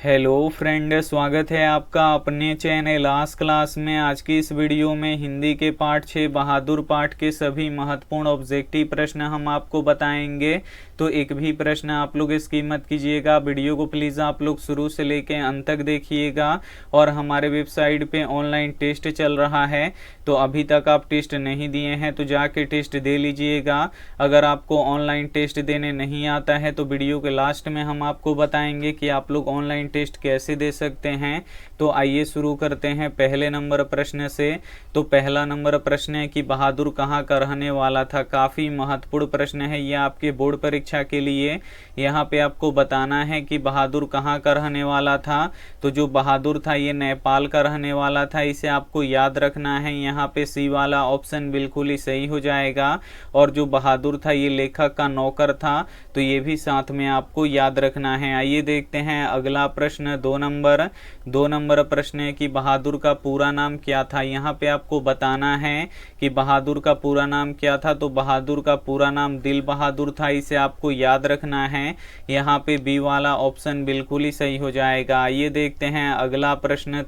Hello friend, स्वागत है आपका अपने चैनल आज क्लास में। आज की इस वीडियो में हिंदी के पाठ 6 बहादुर पाठ के सभी महत्वपूर्ण ऑब्जेक्टिव प्रश्न हम आपको बताएंगे। तो एक भी प्रश्न आप लोग स्किप मत कीजिएगा। वीडियो को प्लीज़ आप लोग शुरू से लेकर अंत तक देखिएगा। और हमारे वेबसाइट पे ऑनलाइन टेस्ट चल रहा है, तो अभी तक आप टेस्ट नहीं दिए हैं तो जाके टेस्ट दे लीजिएगा। अगर आपको ऑनलाइन टेस्ट देने नहीं आता है तो वीडियो के लास्ट में हम आपको बताएंगे कि आप लोग ऑनलाइन टेस्ट कैसे दे सकते हैं। तो आइए शुरू करते हैं पहले नंबर प्रश्न से। तो पहला नंबर प्रश्न है कि बहादुर कहाँ का रहने वाला था। काफ़ी महत्वपूर्ण प्रश्न है यह आपके बोर्ड परीक्षा के लिए। यहाँ पे आपको बताना है कि बहादुर कहाँ का रहने वाला था। तो जो बहादुर था ये नेपाल का रहने वाला था, इसे आपको याद रखना है। यहाँ पे सी वाला ऑप्शन बिल्कुल ही सही हो जाएगा। और जो बहादुर था ये लेखक का नौकर था, तो ये भी साथ में आपको याद रखना है। आइए देखते हैं अगला प्रश्न। दो नंबर प्रश्न है कि बहादुर का पूरा नाम क्या था। यहाँ पे आपको बताना है कि बहादुर का पूरा नाम क्या था। तो बहादुर का पूरा नाम दिल बहादुर था, इसे आपको याद रखना है। यहाँ पे बी वाला ऑप्शन बिल्कुल ही सही हो जाएगा। ये देखते हैं अगला प्रश्न।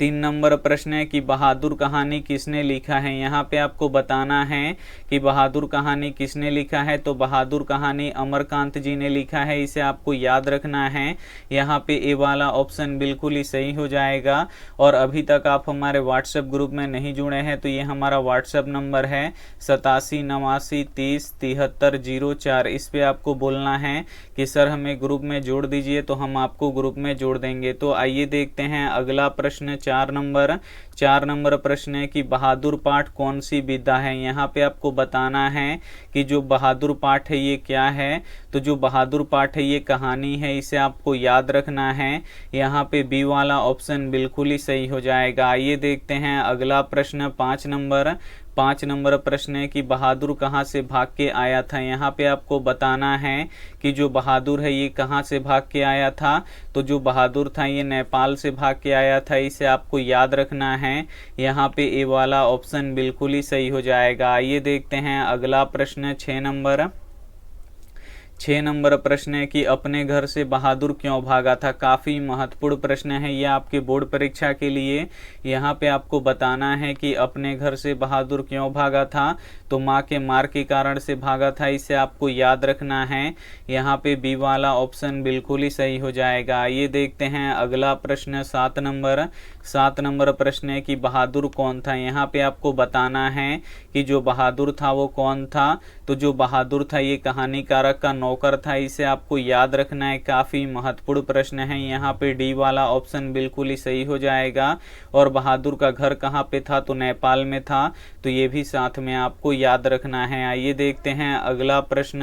तीन नंबर प्रश्न है कि बहादुर कहानी किसने लिखा है। यहाँ पे आपको बताना है कि बहादुर कहानी किसने लिखा है। तो बहादुर कहानी अमरकांत जी ने लिखा है, इसे आपको याद रखना है। यहाँ पे ए वाला ऑप्शन बिल्कुल ही सही हो जाएगा। और अभी तक आप हमारे व्हाट्सएप ग्रुप में नहीं जुड़े हैं तो ये हमारा व्हाट्सएप नंबर है 8789307304। इस पर आपको बोलना है कि सर हमें ग्रुप में जोड़ दीजिए, तो हम आपको ग्रुप में जोड़ देंगे। तो आइए देखते हैं अगला प्रश्न। चार नंबर प्रश्न है कि बहादुर पाठ कौन सी विधा है। यहाँ पे आपको बताना है कि जो बहादुर पाठ है ये क्या है। तो जो बहादुर पाठ है ये कहानी है, इसे आपको याद रखना है। यहाँ पे बी वाला ऑप्शन बिल्कुल ही सही हो जाएगा। आइए देखते हैं अगला प्रश्न। पाँच नंबर प्रश्न है कि बहादुर कहाँ से भाग के आया था। यहाँ पे आपको बताना है कि जो बहादुर है ये कहाँ से भाग के आया था। तो जो बहादुर था ये नेपाल से भाग के आया था, इसे आपको याद रखना है। यहाँ पे ए वाला ऑप्शन बिल्कुल ही सही हो जाएगा। आइए देखते हैं अगला प्रश्न। 6 नंबर प्रश्न है कि अपने घर से बहादुर क्यों भागा था। काफ़ी महत्वपूर्ण प्रश्न है यह आपके बोर्ड परीक्षा के लिए। यहाँ पे आपको बताना है कि अपने घर से बहादुर क्यों भागा था। तो माँ के मार के कारण से भागा था, इसे आपको याद रखना है। यहाँ पे बी वाला ऑप्शन बिल्कुल ही सही हो जाएगा। ये देखते हैं अगला प्रश्न। 7 नंबर प्रश्न है कि बहादुर कौन था। यहाँ पे आपको बताना है कि जो बहादुर था वो कौन था। तो जो बहादुर था ये कहानीकारक का नौकर था, इसे आपको याद रखना है। काफ़ी महत्वपूर्ण प्रश्न है। यहाँ पे डी वाला ऑप्शन बिल्कुल ही सही हो जाएगा। और बहादुर का घर कहाँ पे था, तो नेपाल में था, तो ये भी साथ में आपको याद रखना है। आइए देखते हैं अगला प्रश्न।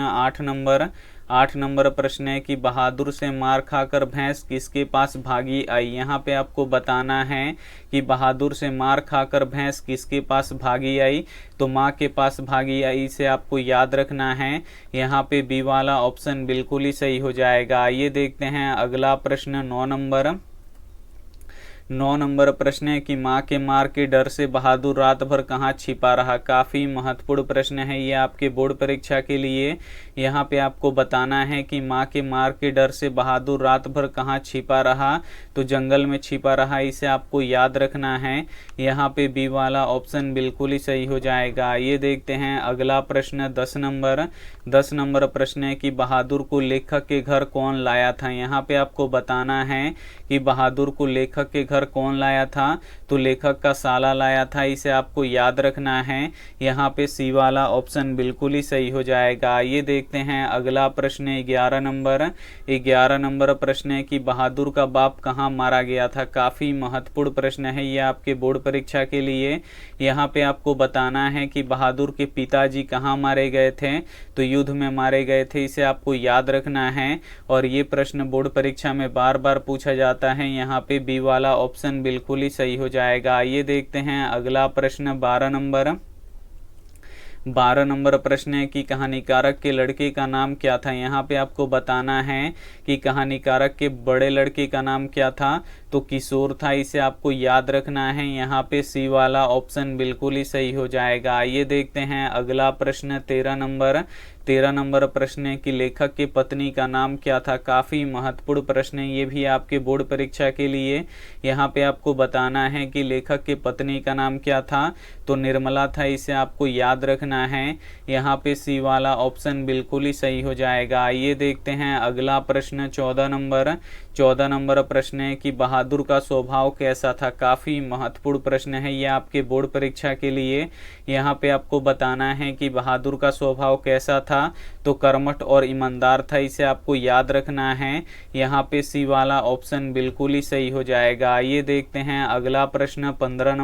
8 नंबर प्रश्न है कि बहादुर से मार खाकर भैंस किसके पास भागी आई। यहाँ पे आपको बताना है कि बहादुर से मार खाकर भैंस किसके पास भागी आई। तो माँ के पास भागी आई, इसे आपको याद रखना है। यहाँ पे बी वाला ऑप्शन बिल्कुल ही सही हो जाएगा। आइए देखते हैं अगला प्रश्न। 9 नंबर प्रश्न है कि माँ के मार के डर से बहादुर रात भर कहाँ छिपा रहा। काफ़ी महत्वपूर्ण प्रश्न है ये आपके बोर्ड परीक्षा के लिए। यहाँ पे आपको बताना है कि माँ के मार के डर से बहादुर रात भर कहाँ छिपा रहा। तो जंगल में छिपा रहा, इसे आपको याद रखना है। यहाँ पे बी वाला ऑप्शन बिल्कुल ही सही हो जाएगा। ये देखते हैं अगला प्रश्न। 10 नंबर प्रश्न है कि बहादुर को लेखक के घर कौन लाया था। यहाँ पे आपको बताना है कि बहादुर को लेखक के घर कौन लाया था। तो लेखक का साला लाया था, इसे आपको याद रखना है। यहाँ पे सी वाला ऑप्शन बिल्कुल ही सही हो जाएगा। ये देखते हैं अगला प्रश्न। 11 नंबर प्रश्न है कि बहादुर का बाप कहाँ मारा गया था। काफ़ी महत्वपूर्ण प्रश्न है ये आपके बोर्ड परीक्षा के लिए। यहाँ पे आपको बताना है कि बहादुर के पिताजी कहाँ मारे गए थे। तो युद्ध में मारे गए थे, इसे आपको याद रखना है। और ये प्रश्न बोर्ड परीक्षा में बार बार पूछा जाता है। यहाँ पे बी वाला ऑप्शन बिल्कुल ही सही हो जाएगा। ये देखते हैं अगला प्रश्न। 12 नंबर प्रश्न है कि कहानीकारक के लड़के का नाम क्या था। यहाँ पे आपको बताना है कि कहानीकारक के बड़े लड़के का नाम क्या था। तो किशोर था, इसे आपको याद रखना है। यहाँ पे सी वाला ऑप्शन बिल्कुल ही सही हो जाएगा। ये देखते हैं अगला प्रश्न। 13 नंबर प्रश्न है कि लेखक की पत्नी का नाम क्या था। काफ़ी महत्वपूर्ण प्रश्न है ये भी आपके बोर्ड परीक्षा के लिए। यहाँ पे आपको बताना है कि लेखक की पत्नी का नाम क्या था, तो निर्मला था, इसे आपको याद रखना है। यहाँ पे सी वाला ऑप्शन बिल्कुल ही सही हो जाएगा। आइए देखते हैं अगला प्रश्न 14 नंबर प्रश्न है कि बहादुर का स्वभाव कैसा था। काफ़ी महत्वपूर्ण प्रश्न है ये आपके बोर्ड परीक्षा के लिए। यहाँ पे आपको बताना है कि बहादुर का स्वभाव कैसा था, तो कर्मठ और ईमानदार था, इसे आपको याद रखना है। यहाँ पे सी वाला ऑप्शन बिल्कुल ही सही हो जाएगा। आइए देखते हैं अगला प्रश्न 15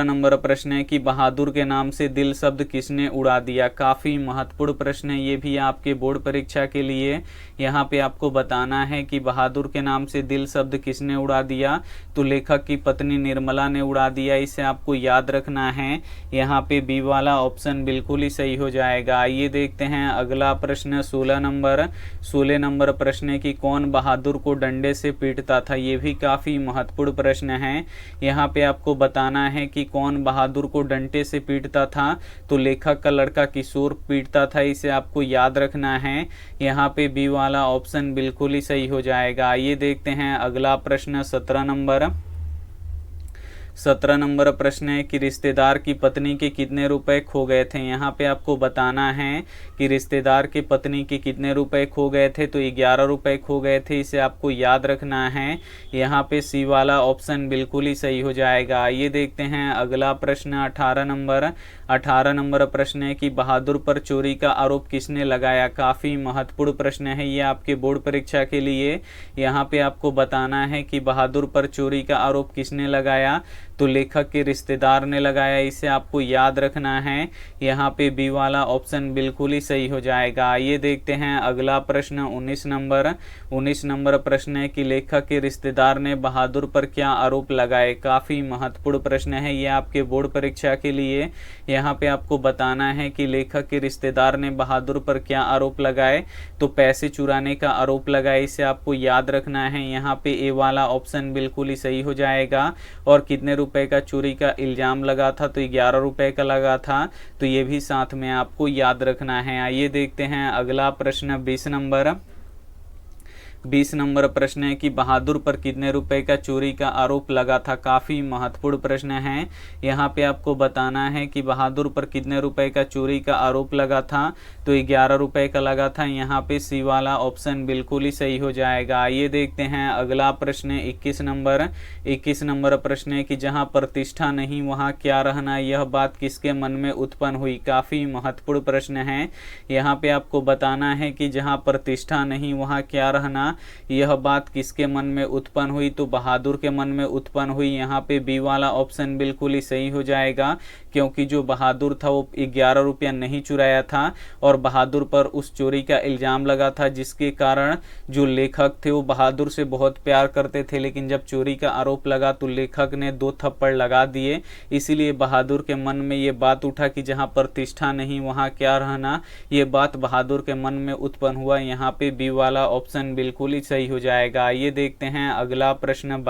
नंबर प्रश्न है कि बहादुर के नाम से दिल शब्द किसने उड़ा दिया। काफ़ी महत्वपूर्ण प्रश्न है ये भी आपके बोर्ड परीक्षा के लिए। यहाँ पे आपको बताना है कि बहादुर के नाम से दिल शब्द किसने उड़ा दिया, तो लेखक की पत्नी निर्मला ने उड़ा दिया, इसे आपको याद रखना है। यहाँ पे बी वाला ऑप्शन बिल्कुल ही सही हो जाएगा। आइए देखते हैं अगला प्रश्न 16 नंबर प्रश्न है कि कौन बहादुर को डंडे से पीटता था। ये भी काफ़ी महत्वपूर्ण प्रश्न है। यहाँ पे आपको बताना है कि कौन बहादुर को डंडे से पीटता था, तो लेखक का लड़का किशोर पीटता था, इसे आपको याद रखना है। यहाँ पे बी वाला ऑप्शन बिल्कुल ही सही हो जाएगा। आइए देखते हैं अगला प्रश्न 17 नंबर प्रश्न है कि रिश्तेदार की पत्नी के कितने रुपए खो गए थे। यहाँ पे आपको बताना है कि रिश्तेदार की पत्नी के कितने रुपए खो गए थे, तो 11 रुपए खो गए थे, इसे आपको याद रखना है। यहाँ पे सी वाला ऑप्शन बिल्कुल ही सही हो जाएगा। आइए देखते हैं अगला प्रश्न 18 नंबर प्रश्न है कि बहादुर पर चोरी का आरोप किसने लगाया। काफ़ी महत्वपूर्ण प्रश्न है ये आपके बोर्ड परीक्षा के लिए। यहाँ पे आपको बताना है कि बहादुर पर चोरी का आरोप किसने लगाया, तो लेखक के रिश्तेदार ने लगाया, इसे आपको याद रखना है। यहाँ पे बी वाला ऑप्शन बिल्कुल ही सही हो जाएगा। आइए देखते हैं अगला प्रश्न 19 नंबर प्रश्न है कि लेखक के रिश्तेदार ने बहादुर पर क्या आरोप लगाए। काफ़ी महत्वपूर्ण प्रश्न है ये आपके बोर्ड परीक्षा के लिए। यहाँ पे आपको बताना है कि लेखक के रिश्तेदार ने बहादुर पर क्या आरोप लगाए, तो पैसे चुराने का आरोप लगाए, इसे आपको याद रखना है। यहाँ पे ए वाला ऑप्शन बिल्कुल ही सही हो जाएगा। और कितने रुपए का चोरी का इल्जाम लगा था, तो 11 रुपए का लगा था, तो ये भी साथ में आपको याद रखना है। आइए देखते हैं अगला प्रश्न 20 नंबर प्रश्न है कि बहादुर पर कितने रुपए का चोरी का आरोप लगा था। काफ़ी महत्वपूर्ण प्रश्न है। यहाँ पे आपको बताना है कि बहादुर पर कितने रुपए का चोरी का आरोप लगा था, तो 11 रुपए का लगा था। यहाँ पे सी वाला ऑप्शन बिल्कुल ही सही हो जाएगा। आइए देखते हैं अगला प्रश्न 21 नंबर प्रश्न है कि जहाँ प्रतिष्ठा नहीं वहाँ क्या रहना, यह बात किसके मन में उत्पन्न हुई। काफ़ी महत्वपूर्ण प्रश्न है। यहाँ पे आपको बताना है कि जहाँ प्रतिष्ठा नहीं वहाँ क्या रहना, यह बात किसके मन में उत्पन्न हुई, तो बहादुर के मन में उत्पन्न हुई। यहाँ पे बी वाला ऑप्शन बिल्कुल ही सही हो जाएगा, क्योंकि जो बहादुर था वो 11 रुपया नहीं चुराया था और बहादुर पर उस चोरी का इल्ज़ाम लगा था, जिसके कारण जो लेखक थे वो बहादुर से बहुत प्यार करते थे, लेकिन जब चोरी का आरोप लगा तो लेखक ने 2 थप्पड़ लगा दिए। इसीलिए बहादुर के मन में ये बात उठा कि जहाँ प्रतिष्ठा नहीं वहाँ क्या रहना, ये बात बहादुर के मन में उत्पन्न हुआ। यहाँ पे बी वाला ऑप्शन बिल्कुल ही सही हो जाएगा। आइए देखते हैं अगला प्रश्न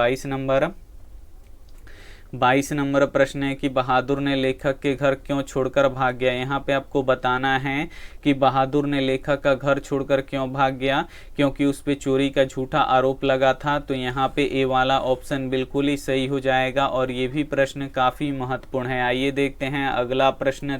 22 नंबर प्रश्न है कि बहादुर ने लेखक के घर क्यों छोड़कर भाग गया। यहाँ पे आपको बताना है कि बहादुर ने लेखक का घर छोड़कर क्यों भाग गया, क्योंकि उस पर चोरी का झूठा आरोप लगा था। तो यहाँ पे ए वाला ऑप्शन बिल्कुल ही सही हो जाएगा और ये भी प्रश्न काफ़ी महत्वपूर्ण है। आइए देखते हैं अगला प्रश्न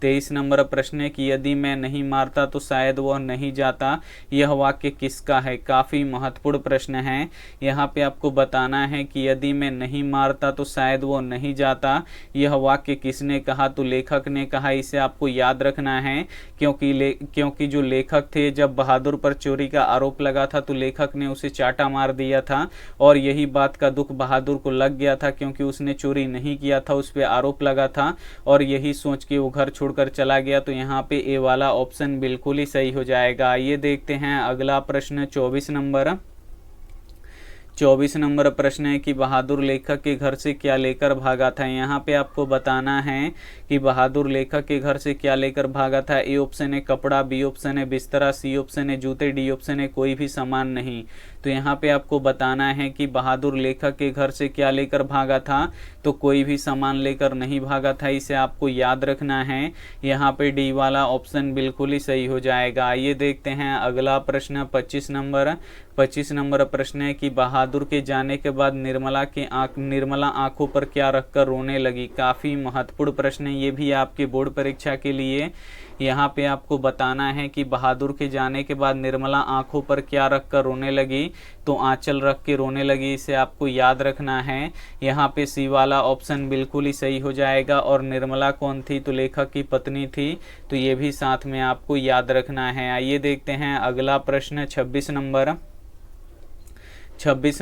23 नंबर प्रश्न है कि यदि मैं नहीं मारता तो शायद वह नहीं जाता, यह वाक्य किसका है। काफ़ी महत्वपूर्ण प्रश्न है। यहाँ पे आपको बताना है कि यदि मैं नहीं मारता तो शायद वो नहीं जाता, यह वाक्य किसने कहा, तो लेखक ने कहा, इसे आपको याद रखना है। क्योंकि जो लेखक थे, जब बहादुर पर चोरी का आरोप लगा था तो लेखक ने उसे चाटा मार दिया था और यही बात का दुख बहादुर को लग गया था, क्योंकि उसने चोरी नहीं किया था, उस पर आरोप लगा था और यही सोच के वो घर छोड़कर चला गया। तो यहाँ पे ए वाला ऑप्शन बिल्कुल ही सही हो जाएगा। आइए देखते हैं अगला प्रश्न 24 24 नंबर प्रश्न है कि बहादुर लेखक के घर से क्या लेकर भागा था। यहाँ पे आपको बताना है कि बहादुर लेखक के घर से क्या लेकर भागा था। ए ऑप्शन है कपड़ा, बी ऑप्शन है बिस्तरा, सी ऑप्शन है जूते, डी ऑप्शन है कोई भी सामान नहीं। तो यहाँ पे आपको बताना है कि बहादुर लेखक के घर से क्या लेकर भागा था, तो कोई भी सामान लेकर नहीं भागा था, इसे आपको याद रखना है। यहाँ पे डी वाला ऑप्शन बिल्कुल ही सही हो जाएगा। आइए देखते हैं अगला प्रश्न 25 नंबर प्रश्न है कि बहादुर के जाने के बाद निर्मला आंखों पर क्या रखकर रोने लगी। काफ़ी महत्वपूर्ण प्रश्न है ये भी आपके बोर्ड परीक्षा के लिए। यहाँ पे आपको बताना है कि बहादुर के जाने के बाद निर्मला आंखों पर क्या रखकर रोने लगी, तो आंचल रख के रोने लगी, इसे आपको याद रखना है। यहाँ पे सी वाला ऑप्शन बिल्कुल ही सही हो जाएगा। और निर्मला कौन थी, तो लेखक की पत्नी थी, तो ये भी साथ में आपको याद रखना है। आइए देखते हैं अगला प्रश्न 26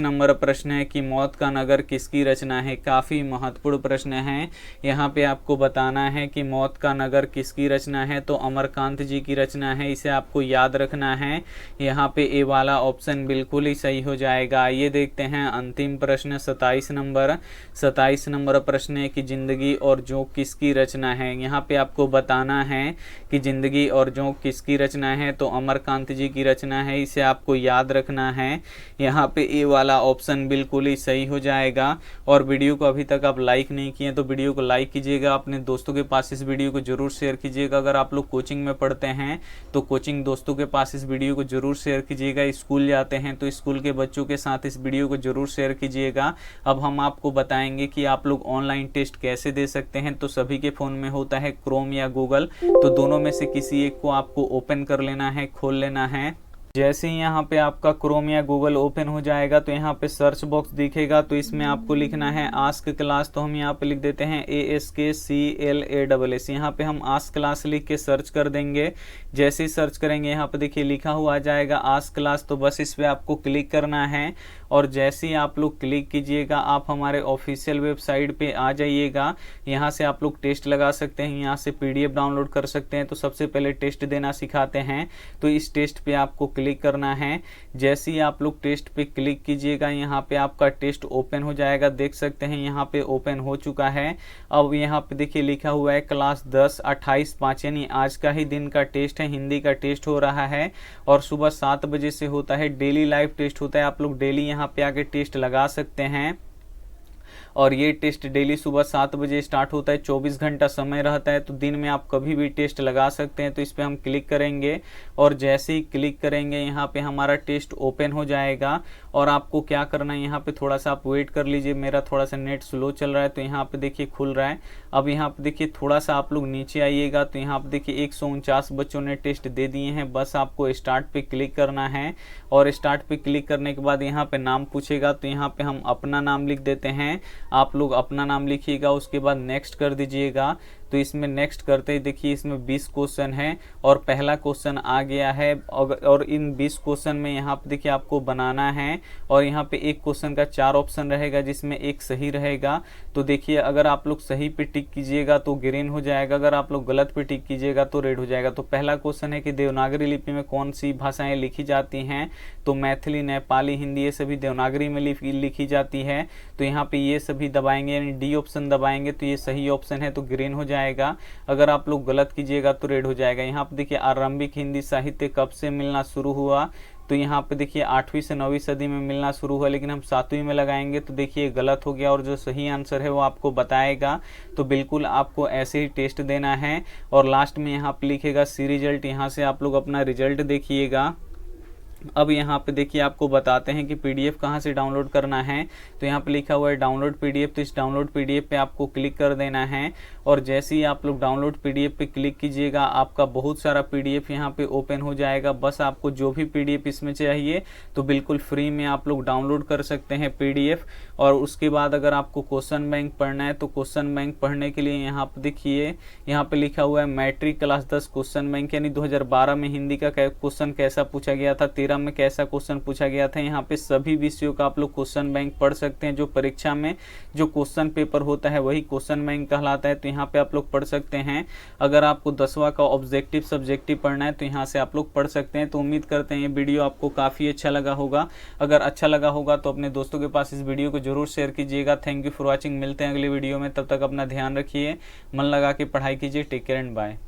नंबर प्रश्न है कि मौत का नगर किसकी रचना है। काफ़ी महत्वपूर्ण प्रश्न है। यहाँ पे आपको बताना है कि मौत का नगर किसकी रचना है, तो अमरकांत जी की रचना है, इसे आपको याद रखना है। यहाँ पे ए वाला ऑप्शन बिल्कुल ही सही हो जाएगा। आइए देखते हैं अंतिम प्रश्न 27 नंबर प्रश्न है कि जिंदगी और जोंक किसकी रचना है। यहाँ पे आपको बताना है कि जिंदगी और जोंक किसकी रचना है, तो अमरकांत जी की रचना है, इसे आपको याद रखना है। यहाँ पे ए वाला ऑप्शन बिल्कुल ही सही हो जाएगा। और वीडियो को अभी तक आप लाइक नहीं किए तो वीडियो को लाइक कीजिएगा, अपने दोस्तों के पास इस वीडियो को जरूर शेयर कीजिएगा। अगर आप लोग कोचिंग में पढ़ते हैं तो कोचिंग दोस्तों के पास इस वीडियो को जरूर शेयर कीजिएगा। स्कूल जाते हैं तो स्कूल के बच्चों के साथ इस वीडियो को जरूर शेयर कीजिएगा। अब हम आपको बताएंगे कि आप लोग ऑनलाइन टेस्ट कैसे दे सकते हैं। तो सभी के फ़ोन में होता है क्रोम या गूगल, तो दोनों में से किसी एक को आपको ओपन कर लेना है, खोल लेना है। जैसे ही यहाँ पे आपका क्रोम या गूगल ओपन हो जाएगा तो यहाँ पे सर्च बॉक्स दिखेगा, तो इसमें आपको लिखना है आस्क क्लास। तो हम यहाँ पे लिख देते हैं ASKCLASS। यहाँ पे हम आस्क क्लास लिख के सर्च कर देंगे। जैसे ही सर्च करेंगे यहाँ पे देखिए लिखा हुआ आ जाएगा आस्क क्लास, तो बस इस पर आपको क्लिक करना है। और जैसे ही आप लोग क्लिक कीजिएगा आप हमारे ऑफिशियल वेबसाइट पे आ जाइएगा। यहाँ से आप लोग टेस्ट लगा सकते हैं, यहाँ से PDF डाउनलोड कर सकते हैं। तो सबसे पहले टेस्ट देना सिखाते हैं, तो इस टेस्ट पे आपको क्लिक करना है। जैसे ही आप लोग टेस्ट पे क्लिक कीजिएगा यहाँ पे आपका टेस्ट ओपन हो जाएगा। देख सकते हैं यहाँ पे ओपन हो चुका है। अब यहाँ पे देखिए लिखा हुआ है क्लास 10/28/5, यानी आज का ही दिन का टेस्ट है, हिंदी का टेस्ट हो रहा है। और सुबह 7 बजे से होता है, डेली लाइव टेस्ट होता है। आप लोग डेली यहाँ पे आके टेस्ट लगा सकते हैं। और ये टेस्ट डेली सुबह 7 बजे स्टार्ट होता है, 24 घंटा समय रहता है, तो दिन में आप कभी भी टेस्ट लगा सकते हैं। तो इस पर हम क्लिक करेंगे और जैसे ही क्लिक करेंगे यहाँ पे हमारा टेस्ट ओपन हो जाएगा। और आपको क्या करना है, यहाँ पे थोड़ा सा आप वेट कर लीजिए, मेरा थोड़ा सा नेट स्लो चल रहा है। तो यहाँ पे देखिए खुल रहा है। अब यहाँ पे देखिए थोड़ा सा आप लोग नीचे आइएगा, तो यहाँ पे देखिए 149 बच्चों ने टेस्ट दे दिए हैं। बस आपको स्टार्ट पे क्लिक करना है। और स्टार्ट पे क्लिक करने के बाद यहाँ पे नाम पूछेगा, तो यहाँ पे हम अपना नाम लिख देते हैं। आप लोग अपना नाम लिखिएगा, उसके बाद नेक्स्ट कर दीजिएगा। तो इसमें नेक्स्ट करते ही देखिए इसमें 20 क्वेश्चन है और पहला क्वेश्चन आ गया है। और इन 20 क्वेश्चन में यहाँ पे देखिए आपको बनाना है। और यहाँ पे एक क्वेश्चन का 4 ऑप्शन रहेगा जिसमें एक सही रहेगा। तो देखिए अगर आप लोग सही पे टिक कीजिएगा तो ग्रीन हो जाएगा, अगर आप लोग गलत पे टिक कीजिएगा तो रेड हो जाएगा। तो पहला क्वेश्चन है कि देवनागरी लिपि में कौन सी भाषाएं लिखी जाती हैं, तो मैथिली, नेपाली, हिंदी, ये सभी देवनागरी में लिखी जाती है। तो यहाँ पे ये सभी दबाएंगे, यानी डी ऑप्शन दबाएंगे तो ये सही ऑप्शन है, तो ग्रीन हो जाएगा। अगर आप लोग गलत कीजिएगा तो रेड हो जाएगा। यहाँ पे देखिए आरंभिक हिंदी साहित्य कब से मिलना शुरू हुआ, तो यहाँ पे देखिए 8वीं से 9वीं सदी में मिलना शुरू हुआ, लेकिन हम 7वीं में लगाएंगे तो देखिए गलत हो गया। और जो सही आंसर है वो आपको बताएगा। तो बिल्कुल आपको ऐसे ही टेस्ट देना है। और लास्ट में यहाँ पे लिखेगा सी रिजल्ट, यहाँ से आप लोग अपना रिजल्ट देखिएगा। अब यहाँ पे देखिए आपको बताते हैं कि PDF कहाँ से डाउनलोड करना है। तो यहाँ पे लिखा हुआ है डाउनलोड PDF, तो इस डाउनलोड PDF पे आपको क्लिक कर देना है। और जैसे ही आप लोग डाउनलोड PDF पे क्लिक कीजिएगा आपका बहुत सारा PDF यहाँ पे ओपन हो जाएगा। बस आपको जो भी PDF इसमें चाहिए तो बिल्कुल फ्री में आप लोग डाउनलोड कर सकते हैं PDF। और उसके बाद अगर आपको क्वेश्चन बैंक पढ़ना है तो क्वेश्चन बैंक पढ़ने के लिए यहाँ पे देखिए यहाँ पे लिखा हुआ है मैट्रिक क्लास 10 क्वेश्चन बैंक, यानी 2012 में हिंदी का क्वेश्चन कैसा पूछा गया था, 13 13 में कैसा क्वेश्चन पूछा गया था। यहाँ पे सभी विषयों का आप लोग क्वेश्चन बैंक पढ़ सकते हैं। जो परीक्षा में जो क्वेश्चन पेपर होता है वही क्वेश्चन बैंक कहलाता है, तो यहाँ पे आप लोग पढ़ सकते हैं। अगर आपको 10वां का ऑब्जेक्टिव सब्जेक्टिव पढ़ना है तो यहाँ से आप लोग पढ़ सकते हैं। तो उम्मीद करते हैं ये वीडियो आपको काफ़ी अच्छा लगा होगा। अगर अच्छा लगा होगा तो अपने दोस्तों के पास इस वीडियो को जरूर शेयर कीजिएगा। Thank you for watching. मिलते हैं अगले वीडियो में, तब तक अपना ध्यान रखिए, मन लगा के पढ़ाई कीजिए। Take care and bye.